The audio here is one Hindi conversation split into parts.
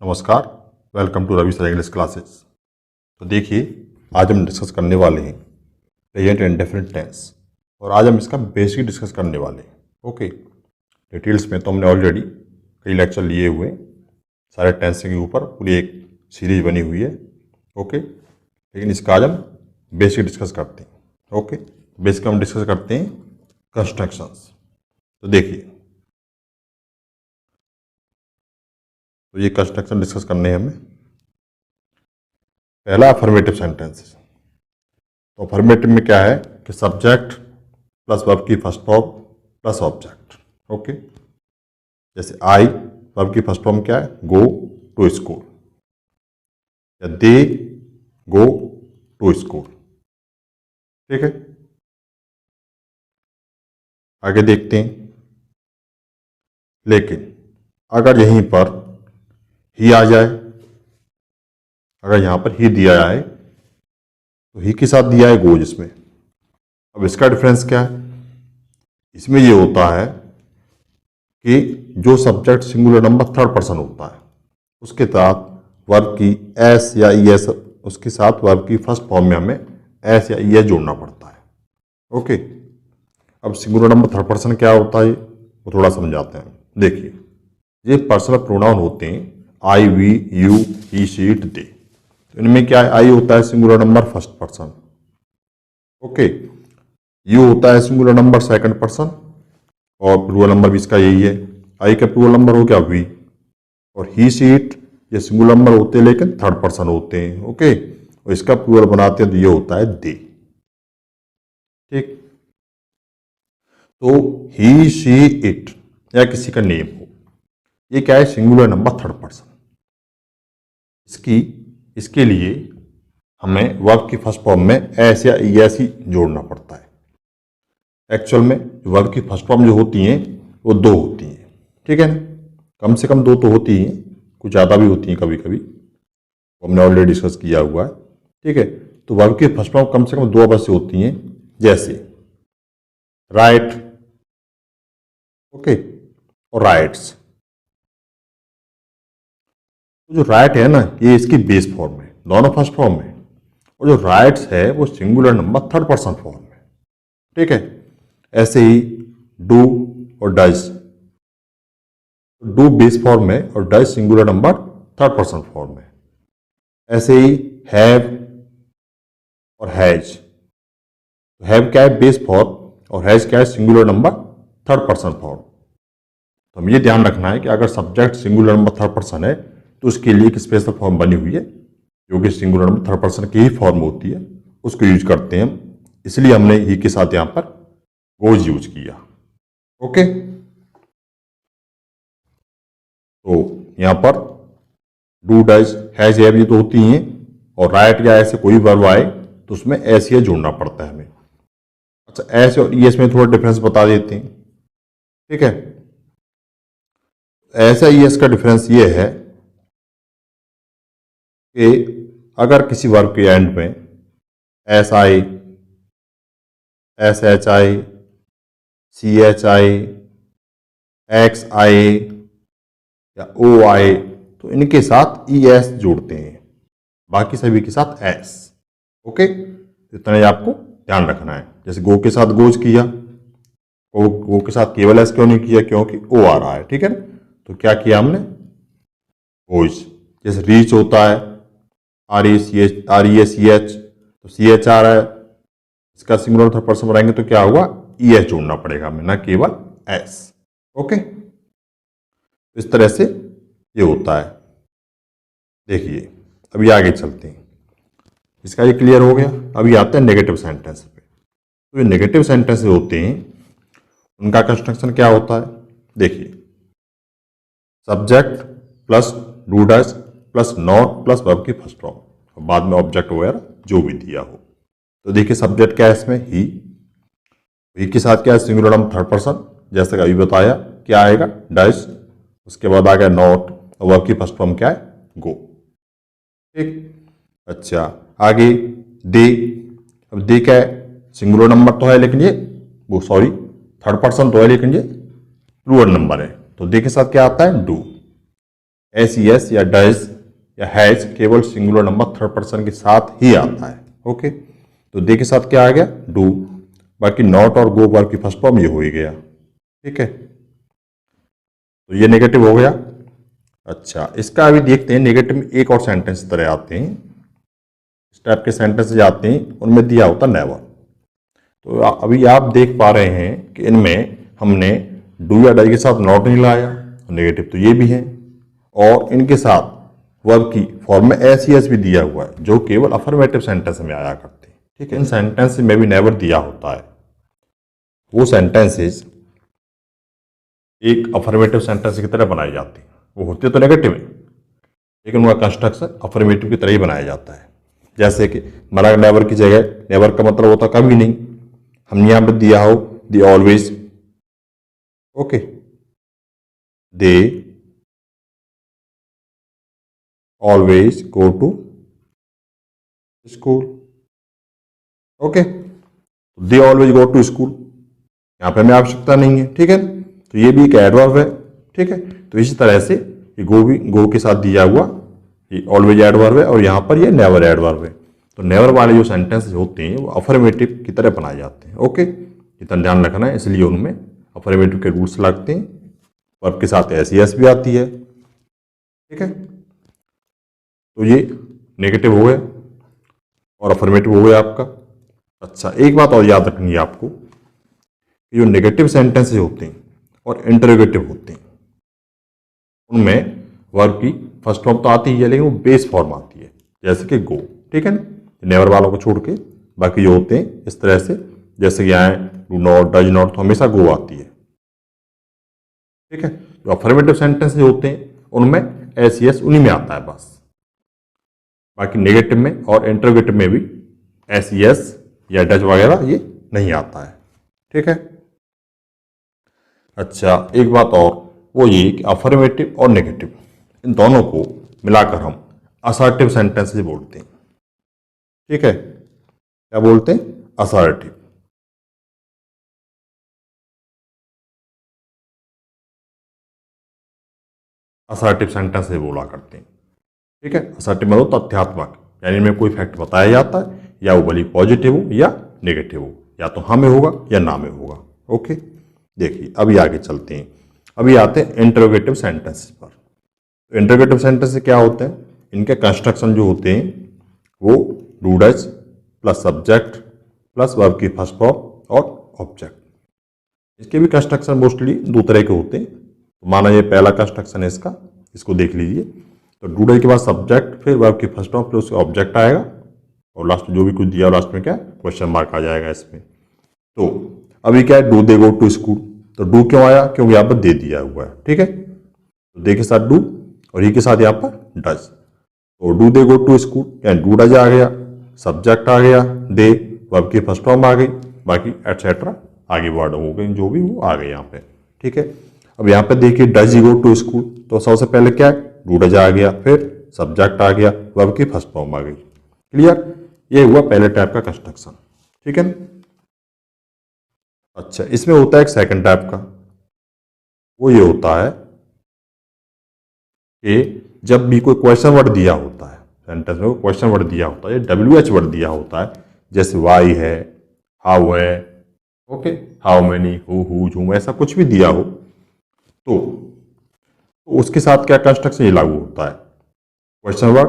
नमस्कार, welcome to Ravi sir English classes. तो देखिए, आज हम डिस्कस करने वाले हैं प्रेजेंट इंडेफिनिट टेंस और आज हम इसका बेसिक डिस्कस करने वाले हैं। ओके, डिटेल्स में तो हमने ऑलरेडी कई लेक्चर लिए हुए हैं, सारे टेंस के ऊपर पूरी एक सीरीज बनी हुई है। ओके, लेकिन इसका आज हम बेसिक डिस्कस करते हैं। ओके, बेसिक हम डिस्कस करते हैं कंस्ट्रक्शंस। तो देखिए, तो ये कंस्ट्रक्शन डिस्कस करने हैं हमें। पहला अफर्मेटिव सेंटेंस। तो अफर्मेटिव में क्या है कि सब्जेक्ट प्लस वर्ब की first form plus object. Okay, जैसे आई, वर्ब की फर्स्ट फॉर्म क्या है, गो टू स्कूल, या दे गो टू स्कूल। ठीक है, आगे देखते हैं। लेकिन अगर यहीं पर ही आ जाए, अगर यहां पर ही दिया जाए तो ही के साथ दिया है गो जिसमें। अब इसका डिफरेंस क्या है, इसमें ये होता है कि जो subject singular number third person होता है उसके साथ वर्ब की एस या ई एस, उसके साथ वर्ब की फर्स्ट फॉर्म में हमें एस या ई एस जोड़ना पड़ता है। ओके, अब सिंगुलर नंबर थर्ड पर्सन क्या होता है वो थोड़ा समझाते हैं। देखिए, ये पर्सनल प्रोनाउन होते हैं, I, we, you, he, she, it, they. तो इनमें क्या है, आई होता है singular number first person. Okay, you होता है सिंगुलर नंबर सेकंड पर्सन और प्लूरल नंबर भी इसका यही है। आई का प्लूरल नंबर हो गया वी, और ही, शी, इट ये सिंगुलर नंबर होते हैं लेकिन थर्ड पर्सन होते हैं। ओके, और इसका प्लूरल बनाते हैं तो ये होता है दे। ठीक, तो ही, शी, इट या किसी का नेम हो, ये क्या है, सिंगुलर नंबर थर्ड पर्सन। इसके लिए हमें वर्ब की फर्स्ट फॉर्म में एस या ई एस ही जोड़ना पड़ता है। एक्चुअल में वर्ब की फर्स्ट फॉर्म जो होती हैं वो दो होती हैं। ठीक है ना, कम से कम दो तो होती हैं, कुछ ज़्यादा भी होती हैं कभी कभी, वो हमने ऑलरेडी डिस्कस किया हुआ है। ठीक है, तो वर्ब की फर्स्ट फॉर्म कम से कम दो अवश्य होती हैं, जैसे राइट, ओके, और राइट्स। तो जो राइट है ना, ये इसकी बेस फॉर्म है, दोनों फर्स्ट फॉर्म में, और जो राइट्स है वो singular number third person form में। ठीक है, ऐसे ही डू और डज, डू बेस फॉर्म में और does singular number third person form में। ऐसे ही हैव और हैज, हैव क्या है बेस फॉर्म और हैज क्या है singular number third person form. तो हमें ये ध्यान रखना है कि अगर subject singular number third person है तो उसके लिए एक स्पेशल फॉर्म बनी हुई है जो कि सिंगुलर नंबर थर्ड पर्सन की ही फॉर्म होती है, उसको यूज करते हैं हम, इसलिए हमने ही के साथ यहां पर गोज यूज किया। ओके, तो यहां पर डू, डज, हैज, हैव ये तो होती हैं, और राइट या ऐसे कोई वर्ब आए तो उसमें एस या जोड़ना पड़ता है हमें। अच्छा, एस और ई एस में थोड़ा डिफरेंस बता देते हैं। ठीक है, एस या ई एस का डिफरेंस ये है कि अगर किसी वर्ब के एंड में एस आई, एस एच आई, सी एच आई, एक्स आई या ओ आई तो इनके साथ ई एस जोड़ते हैं, बाकी सभी के साथ एस। ओके, इतना ही आपको ध्यान रखना है। जैसे गो के साथ गोज किया, गो के साथ केवल एस क्यों नहीं किया, क्योंकि ओ आ रहा है। ठीक है ना, तो क्या किया हमने, गोज। जैसे रीच होता है R E C H, R E S C H, तो सी एच आ रहा है, इसका सिंगुलर थर्ड पर्सन बनाएंगे तो क्या होगा, ई एस जोड़ना पड़ेगा हमें, ना केवल एस। ओके, इस तरह से ये होता है। देखिए, अभी आगे चलते हैं, इसका ये क्लियर हो गया। अभी आते हैं नेगेटिव सेंटेंस पे। तो ये नेगेटिव सेंटेंस होते हैं, उनका कंस्ट्रक्शन क्या होता है। देखिए, subject plus do does plus not plus verb की फर्स्ट फॉर्म, बाद में ऑब्जेक्ट वगैरह जो भी दिया हो। तो देखिए, सब्जेक्ट क्या है इसमें, ही के साथ क्या है सिंगुलर नंबर थर्ड पर्सन, जैसे कि अभी बताया क्या आएगा, डज, उसके बाद आ गया नॉट, और वर्ब की फर्स्ट फॉर्म क्या है, गो। ठीक, अच्छा, आगे दे। अब दे क्या है, सिंगुलर नंबर तो है लेकिन ये वो सॉरी थर्ड पर्सन तो है लेकिन ये प्लूरल नंबर है, तो दे के साथ क्या आता है, डू। एस या डज या हैज केवल सिंगुलर नंबर थर्ड पर्सन के साथ ही आता है। ओके, तो दे के साथ क्या आ गया, डू। बाकी नॉट और गो वर्ब की फर्स्ट फॉर्म ये हो ही गया। ठीक है, तो ये नेगेटिव हो गया। अच्छा, इसका अभी देखते हैं नेगेटिव में एक और सेंटेंस तरह आते हैं। इस टाइप के सेंटेंस आते हैं, उनमें दिया होता नेवर। तो अभी आप देख पा रहे हैं कि इनमें हमने डू या डज के साथ नॉट नहीं लाया, नेगेटिव तो ये भी है, और इनके साथ वर्ब की फॉर्म में एस भी दिया हुआ है, जो केवल अफर्मेटिव सेंटेंस में आया करते हैं। ठीक है, इन सेंटेंस में भी नेवर दिया होता है। वो सेंटेंसेस एक अफर्मेटिव सेंटेंस की तरह बनाई जाती हैं। वो होते तो नेगेटिव है, लेकिन उनका कंस्ट्रक्शन अफर्मेटिव की तरह ही बनाया जाता है। जैसे कि मना नेवर की जगह नेवर का मतलब होता कभी नहीं, हमने यहां पर दिया हो they always. Okay, they always go to school. Okay, they always go to school, यहां पे हमें आवश्यकता नहीं है। ठीक है, तो ये भी एक एडवर्ब है। ठीक है, तो इसी तरह से ये गो भी गो के साथ दिया हुआ ये ऑलवेज एडवर्ब है, और यहां पर ये नेवर एडवर्ब है। तो नेवर वाले जो सेंटेंस होते हैं वो अफर्मेटिव की तरह बनाए जाते हैं। ओके, इतना ध्यान रखना है, इसलिए उनमें अफर्मेटिव के रूल्स लगते हैं। वर्ब के साथ एस भी आती है। ठीक है, तो ये नेगेटिव हो गया और अफर्मेटिव हो गया आपका। अच्छा, एक बात और याद रखनी है आपको कि जो नेगेटिव सेंटेंसेस होते हैं और इंटरोगेटिव होते हैं, उनमें वर्ब की फर्स्ट फॉर्म तो आती ही है, लेकिन वो बेस फॉर्म आती है, जैसे कि गो। ठीक है ना, नेवर वालों को छोड़ के बाकी जो होते हैं इस तरह से, जैसे कि आए डू नॉट, डज नॉट, तो हमेशा गो आती है। ठीक है, जो अफर्मेटिव सेंटेंस होते हैं उनमें एस उन्हीं में आता है बस। बाकी नेगेटिव में और इंटरोगेटिव में भी एस या डज वगैरह ये नहीं आता है। ठीक है, अच्छा, एक बात और, वो ये कि अफर्मेटिव और नेगेटिव इन दोनों को मिलाकर हम असर्टिव सेंटेंसेस बोलते हैं। ठीक है, क्या बोलते हैं, असर्टिव। असर्टिव सेंटेंसेस बोला करते हैं। ठीक है, असर्टिव मतलब तथ्यात्मक, यानी इनमें कोई फैक्ट बताया जाता है, या वो भले पॉजिटिव हो या नेगेटिव हो, या तो हाँ में होगा या ना में होगा। ओके, देखिए अभी आगे चलते हैं। अभी आते हैं इंटरोगेटिव सेंटेंसेस पर। तो इंटरोगेटिव सेंटेंस क्या होते हैं, इनके कंस्ट्रक्शन जो होते हैं वो do does plus subject plus verb की फर्स्ट फॉर्म और ऑब्जेक्ट। इसके भी कंस्ट्रक्शन मोस्टली दो तरह के होते हैं। तो माना ये पहला कंस्ट्रक्शन है इसका, इसको देख लीजिए। तो डू डज के बाद सब्जेक्ट, फिर वर्ब की फर्स्ट फॉर्म, फिर उसका ऑब्जेक्ट आएगा, और लास्ट में जो भी कुछ दिया लास्ट में क्या क्वेश्चन मार्क आ जाएगा इसमें। तो अभी क्या है, do they go to school. तो डू क्यों आया, क्योंकि यहाँ पर दे दिया हुआ है। ठीक है, तो दे के साथ डू और ही के साथ यहाँ पर डज। तो do they go to school, यानी डू डज आ गया, सब्जेक्ट आ गया, दे, वर्ब की फर्स्ट फॉर्म आ गई, बाकी एटसेट्रा आगे वर्ड हो गए जो भी वो आ गए यहाँ पे। ठीक है, अब यहाँ पे देखिए does he go to school, तो सबसे पहले क्या है, डू डज आ गया, फिर सब्जेक्ट आ गया, वर्ब की फर्स्ट फॉर्म आ गई। क्लियर, ये हुआ पहले टाइप का कंस्ट्रक्शन। ठीक है, अच्छा, इसमें होता है एक सेकंड टाइप का। वो ये होता है कि जब भी कोई क्वेश्चन वर्ड दिया होता है, सेंटेंस में क्वेश्चन वर्ड दिया होता है, WH वर्ड दिया होता है, जैसे वाई है, हाउ है, ओके, हाउ मेनी, हु, ऐसा कुछ भी दिया हो, तो उसके साथ क्या कंस्ट्रक्शन ये लागू होता है, क्वेश्चन वर्ड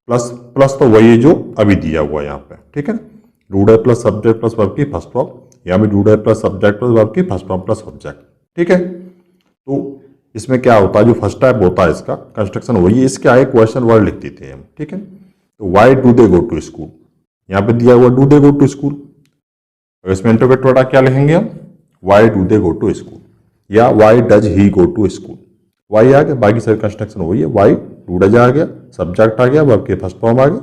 प्लस प्लस, तो वही जो अभी दिया हुआ है यहाँ पे। ठीक है, do does plus subject plus verb की फर्स्ट फॉर्म, यहाँ भी do does plus subject plus verb की फर्स्ट फॉर्म प्लस ऑब्जेक्ट। ठीक है, तो इसमें क्या होता है, जो फर्स्ट टाइप होता है इसका कंस्ट्रक्शन वही है, इसके आगे क्वेश्चन वर्ड लिख देते हैं हम। ठीक है, तो why do they go to school, यहाँ पे दिया हुआ do they go to school, तो इसमें इंटरोगेट वर्ड क्या लिखेंगे हम, why do they go to school, या why does he go to school. Why आ गया, बाकी सारे कंस्ट्रक्शन वही है, वाई डू डज आ गया, सब्जेक्ट आ गया, वर्ब के फर्स्ट फॉर्म आ गई,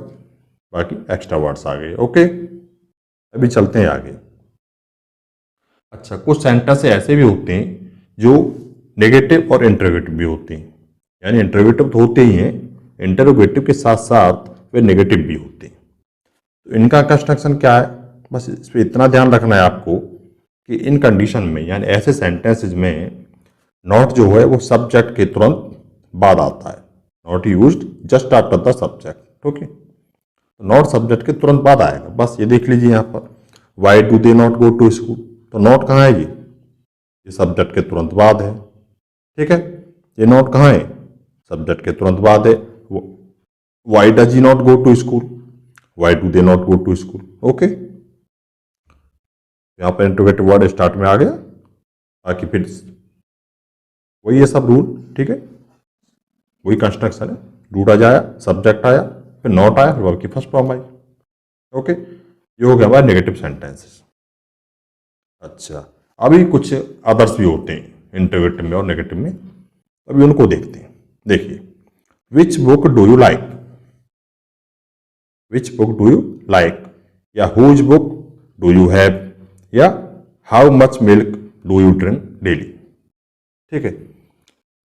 बाकी एक्स्ट्रा वर्ड्स आ गए। ओके, अभी चलते हैं आगे। अच्छा, कुछ सेंटेंस ऐसे भी होते हैं जो नेगेटिव और इंटरोगेटिव भी होते हैं, यानी इंटरोगेटिव तो होते ही हैं, इंटरोगेटिव के साथ साथ वे नेगेटिव भी होते हैं। तो इनका कंस्ट्रक्शन क्या है, बस इस पर इतना ध्यान रखना है आपको कि इन कंडीशन में, यानी ऐसे सेंटेंसेज में नॉट जो है वो सब्जेक्ट के तुरंत बाद आता है। Not used just after the subject. Okay, तो नॉट सब्जेक्ट के तुरंत बाद आएगा, बस ये देख लीजिए यहाँ पर why do they not go to school, तो नॉट कहाँ है ये सब्जेक्ट के तुरंत बाद है। ठीक है, ये नॉट कहाँ है, सब्जेक्ट के तुरंत बाद है। Why does he not go to school, why do they not go to school. Okay, यहाँ पर इंटरोगेटिव वर्ड स्टार्ट में आ गया, बाकी फिर वही है सब रूल। ठीक है, वही कंस्ट्रक्शन है, डू डज आया, सब्जेक्ट आया, फिर नॉट आया, फिर वर्ब की फर्स्ट फॉर्म आई। ओके, ये हो गया हमारा नेगेटिव सेंटेंसेस। अच्छा, अभी कुछ अदर्स भी होते हैं इंटरोगेटिव में और नेगेटिव में, अभी उनको देखते हैं। देखिए, which book do you like, which book do you like, या whose book do you have, या how much milk do you drink daily. ठीक है,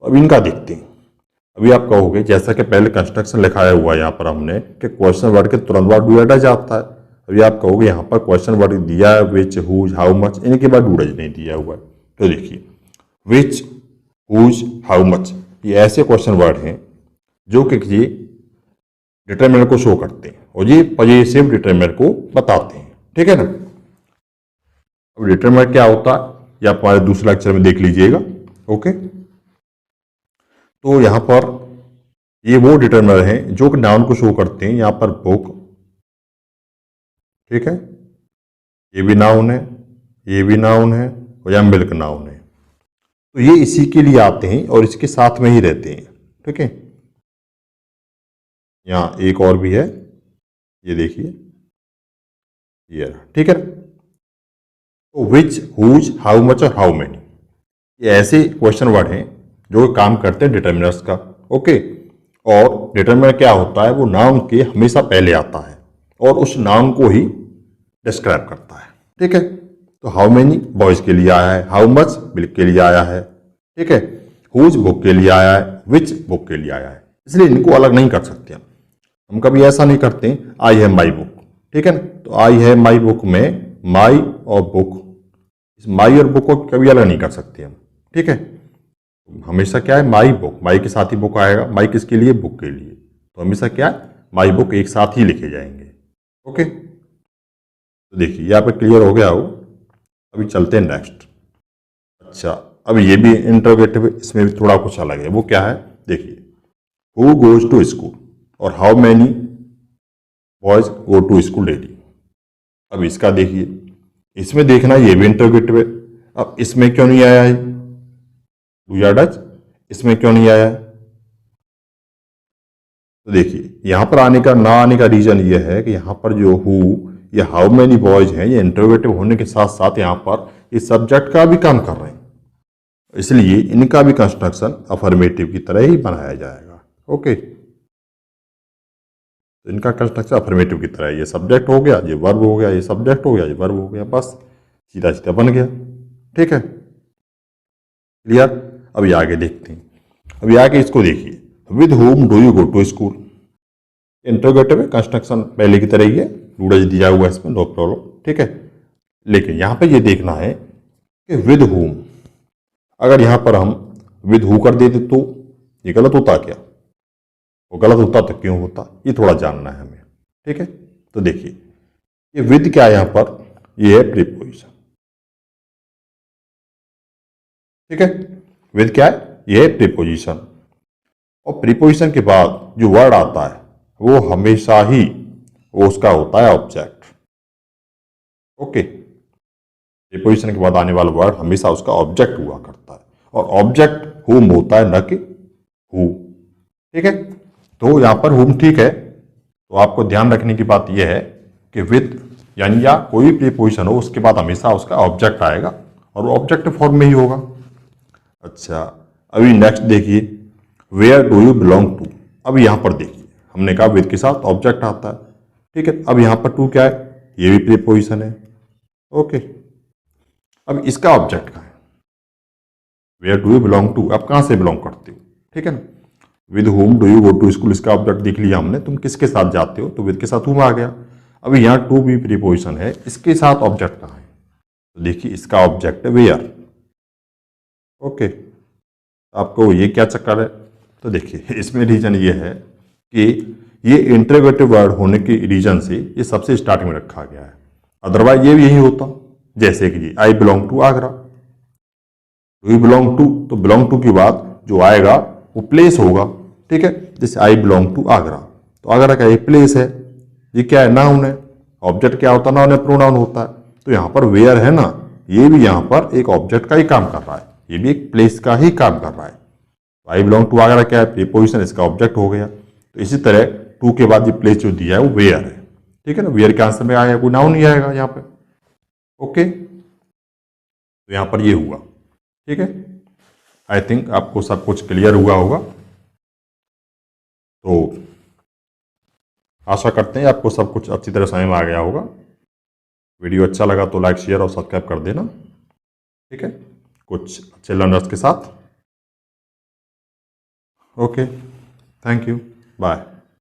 अब इनका देखते हैं। अभी आप कहोगे जैसा कि पहले कंस्ट्रक्शन लिखाया हुआ है यहाँ पर हमने कि क्वेश्चन वर्ड के तुरंत बाद डू डज आता है। अभी आप कहोगे यहाँ पर क्वेश्चन वर्ड दिया है विच, हुज, हाउ मच, इनके बाद डू डज नहीं दिया हुआ है। तो देखिए, विच, हुज, हाउ मच, ये ऐसे क्वेश्चन वर्ड हैं जो कि ये डिटरमिनर को शो करते हैं और ये पॉजिटिव डिटरमिनर को बताते हैं। ठीक है ना। अब डिटरमिनर क्या होता है ये आप हमारे दूसरे लेक्चर में देख लीजिएगा। ओके, तो यहां पर ये वो डिटरमिनर हैं जो कि नाउन को शो करते हैं। यहां पर बुक, ठीक है, ये भी नाउन है, ये भी नाउन है और यहां मिल्क नाउन है। तो ये इसी के लिए आते हैं और इसके साथ में ही रहते हैं। ठीक है, यहां एक और भी है, ये देखिए, ये, ठीक है। तो विच, हुज, हाउ मच और हाउ मेनी, ये ऐसे क्वेश्चन वर्ड हैं जो काम करते हैं डिटरमिनर्स का। ओके, और डिटरमिनर क्या होता है, वो नाउन के हमेशा पहले आता है और उस नाउन को ही डिस्क्राइब करता है। ठीक है, तो हाउ मेनी बॉयज के लिए आया है, हाउ मच मिल्क के लिए आया है, ठीक है, हुज बुक के लिए आया है, विच बुक के लिए आया है, इसलिए इनको अलग नहीं कर सकते हम कभी ऐसा नहीं करते आई है माई बुक। ठीक है ना, तो आई है माई बुक में माई और बुक, इस माई और बुक को कभी अलग नहीं कर सकते हम। ठीक है, हमेशा क्या है, माई बुक, माई के साथ ही बुक आएगा, माई किसके लिए, बुक के लिए, तो हमेशा क्या है, माई बुक एक साथ ही लिखे जाएंगे। ओके, तो देखिए यहाँ पे क्लियर हो गया हो। अभी चलते हैं नेक्स्ट। अच्छा, अब ये भी इंटरोगेटिव, इसमें भी थोड़ा कुछ अलग है। वो क्या है, देखिए, हु गोज टू स्कूल और how many boys go to school daily. अब इसका देखिए, इसमें देखना ये भी इंटरोगेटिव है। अब इसमें क्यों नहीं आया है डू या डज, इसमें क्यों नहीं आया है, तो देखिए यहां पर आने का ना आने का रीजन ये है कि यहां पर जो हु या हाउ मेनी बॉयज हैं, ये इंटरोगेटिव होने के साथ साथ यहां पर इस सब्जेक्ट का भी काम कर रहे हैं, इसलिए इनका भी कंस्ट्रक्शन अफर्मेटिव की तरह ही बनाया जाएगा। ओके, तो इनका कंस्ट्रक्शन अफर्मेटिव की तरह है, ये सब्जेक्ट हो गया, ये वर्ब हो गया, ये सब्जेक्ट हो गया, ये वर्ब हो गया, बस सीधा सीधा बन गया। ठीक है, क्लियर। अभी आगे देखते हैं। अभी आगे इसको देखिए, with home do you go to school, interrogative है, कंस्ट्रक्शन पहले की तरह ही है, डू डज दिया हुआ है इसमें, नो प्रॉब्लम। ठीक है, लेकिन यहां पे ये देखना है कि विद होम, अगर यहां पर हम विद हु कर देते तो ये गलत होता क्या, वो गलत होता तो क्यों होता, ये थोड़ा जानना है हमें। ठीक है, तो देखिए ये विद क्या है यहां पर, ये है प्रीपोजिशन। ठीक है, विद क्या है, ये है प्रीपोजिशन, और प्रीपोजिशन के बाद जो वर्ड आता है वो हमेशा ही वो उसका होता है ऑब्जेक्ट। ओके, प्रीपोजिशन के बाद आने वाला वर्ड हमेशा उसका ऑब्जेक्ट हुआ करता है, और ऑब्जेक्ट हुम होता है, न कि हु। ठीक है, तो यहां पर हुम ठीक है, तो आपको ध्यान रखने की बात यह है कि विद यानी या कोई भी प्रीपोजिशन हो उसके बाद हमेशा उसका ऑब्जेक्ट आएगा और वो ऑब्जेक्ट फॉर्म में ही होगा। अच्छा, अभी नेक्स्ट देखिए, where do you belong to. अब यहां पर देखिए, हमने कहा विद के साथ ऑब्जेक्ट आता है। ठीक है, अब यहां पर टू क्या है, ये भी प्रीपोजिशन है। ओके, अब इसका ऑब्जेक्ट कहां है, where do you belong to, आप कहां से बिलोंग करते हो। ठीक है ना, with home do you go to school, इसका ऑब्जेक्ट देख लिया हमने, तुम किसके साथ जाते हो, तो विद के साथ होम आ गया। अभी यहां टू भी प्रीपोजिशन है, इसके साथ ऑब्जेक्ट कहां है, तो देखिए इसका ऑब्जेक्ट है वेयर। ओके, आपको ये क्या चक्कर है, तो देखिए इसमें रीजन ये है कि ये इंटरोगेटिव वर्ड होने के रीजन से ये सबसे स्टार्टिंग में रखा गया है, अदरवाइज ये भी यही होता। जैसे कि जी I belong to Agra, do you belong to, तो बिलोंग टू के बाद जो आएगा वो प्लेस होगा, ठीक है। जैसे आई बिलोंग टू आगरा, तो आगरा का एक प्लेस है, ये क्या है, नाउन है। ऑब्जेक्ट क्या होता है, नाउन है, प्रोनाउन होता है। तो यहाँ पर वेयर है ना, ये भी यहाँ पर एक ऑब्जेक्ट का ही काम कर रहा है, ये भी एक प्लेस का ही काम कर रहा है। आई बिलोंग टू आगरा क्या है, प्रीपोजिशन, इसका ऑब्जेक्ट हो गया। तो इसी तरह टू के बाद ये प्लेस जो दिया है वो वेयर है, ठीक है ना। वेयर के आंसर में आया कोई नाउन नहीं आएगा यहाँ पे, ओके। तो यहाँ पर ये हुआ, ठीक है। आई थिंक आपको सब कुछ क्लियर हुआ होगा। तो आशा करते हैं आपको सब कुछ अच्छी तरह समझ में आ गया होगा। वीडियो अच्छा लगा तो लाइक, शेयर और सब्सक्राइब कर देना, ठीक है, कुछ अच्छे लर्नर्स के साथ। Okay, thank you, bye.